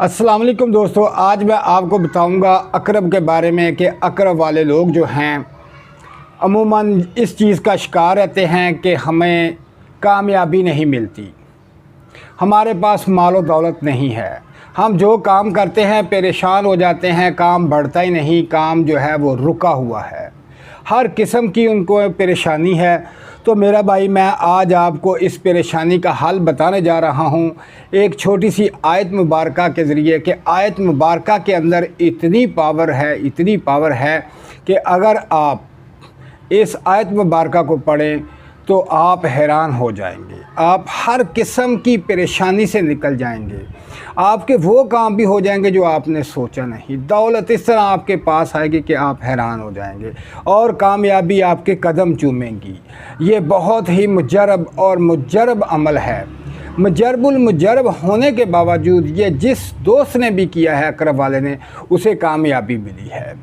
अस्सलाम वालेकुम दोस्तों, आज मैं आपको बताऊंगा अकरब के बारे में कि अकरब वाले लोग जो हैं अमूमन इस चीज़ का शिकार रहते हैं कि हमें कामयाबी नहीं मिलती, हमारे पास मालो दौलत नहीं है, हम जो काम करते हैं परेशान हो जाते हैं, काम बढ़ता ही नहीं, काम जो है वो रुका हुआ है, हर किस्म की उनको परेशानी है। तो मेरा भाई, मैं आज आपको इस परेशानी का हल बताने जा रहा हूँ एक छोटी सी आयत मुबारका के ज़रिए कि आयत मुबारका के अंदर इतनी पावर है कि अगर आप इस आयत मुबारका को पढ़ें तो आप हैरान हो जाएंगे, आप हर किस्म की परेशानी से निकल जाएंगे, आपके वो काम भी हो जाएंगे जो आपने सोचा नहीं, दौलत इस तरह आपके पास आएगी कि आप हैरान हो जाएंगे और कामयाबी आपके कदम चूमेंगी। ये बहुत ही मुजरब अमल है। मुजरब होने के बावजूद ये जिस दोस्त ने भी किया है, अकरब वाले ने, उसे कामयाबी मिली है।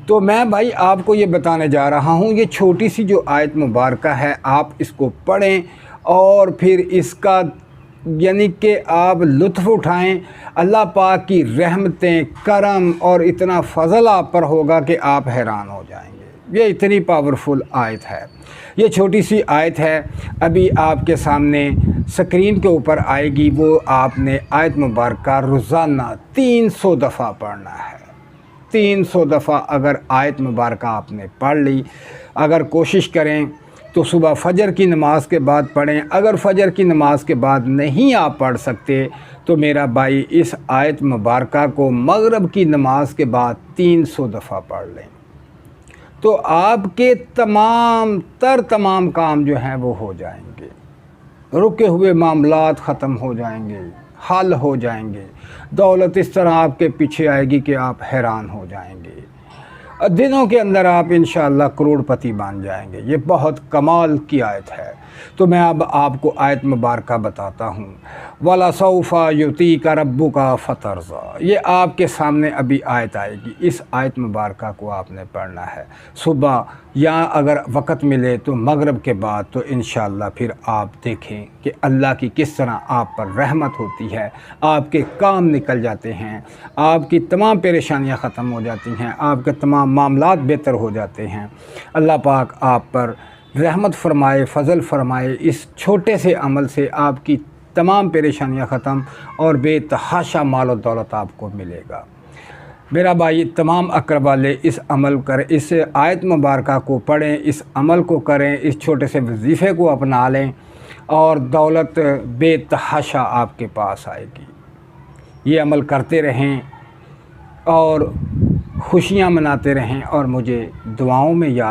तो मैं भाई आपको ये बताने जा रहा हूँ, ये छोटी सी जो आयत मुबारका है, आप इसको पढ़ें और फिर इसका यानी कि आप लुत्फ़ उठाएं। अल्लाह पाक की रहमतें, करम और इतना फ़ज़ल आप पर होगा कि आप हैरान हो जाएंगे। ये इतनी पावरफुल आयत है, ये छोटी सी आयत है, अभी आपके सामने स्क्रीन के ऊपर आएगी। वो आपने आयत मुबारका रोज़ाना 300 दफ़ा पढ़ना है। 300 दफ़ा अगर आयत मुबारका आपने पढ़ ली, अगर कोशिश करें तो सुबह फ़जर की नमाज के बाद पढ़ें। अगर फ़जर की नमाज के बाद नहीं आप पढ़ सकते तो मेरा भाई इस आयत मुबारका को मगरिब की नमाज के बाद 300 दफ़ा पढ़ लें, तो आपके तमाम काम जो हैं वो हो जाएंगे, रुके हुए मामलात ख़त्म हो जाएंगे, हल हो जाएंगे, दौलत इस तरह आपके पीछे आएगी कि आप हैरान हो जाएंगे। दिनों के अंदर आप इंशाअल्लाह करोड़पति बन जाएंगे। ये बहुत कमाल की आयत है। तो मैं अब आपको आयत मुबारका बताता हूँ। वला सौफ़ा युतीका रब्बुका फतरज़ा, ये आपके सामने अभी आयत आएगी। इस आयत मुबारका को आपने पढ़ना है सुबह, या अगर वक़्त मिले तो मगरिब के बाद, तो इंशाअल्लाह फिर आप देखें कि अल्लाह की किस तरह आप पर रहमत होती है, आपके काम निकल जाते हैं, आपकी तमाम परेशानियां ख़त्म हो जाती हैं, आपके तमाम मामलात बेहतर हो जाते हैं। अल्लाह पाक आप पर रहमत फ़रमाए, फ़ज़ल फ़रमाए। इस छोटे से अमल से आपकी तमाम परेशानियां ख़त्म और बेतहाशा माल और दौलत आपको मिलेगा। मेरा भाई, तमाम अकरब वाले इस अमल करें, इस आयत मुबारका को पढ़ें, इस अमल को करें, इस छोटे से वजीफ़े को अपना लें और दौलत बेतहाशा आपके पास आएगी। ये अमल करते रहें और खुशियाँ मनाते रहें और मुझे दुआओं में याद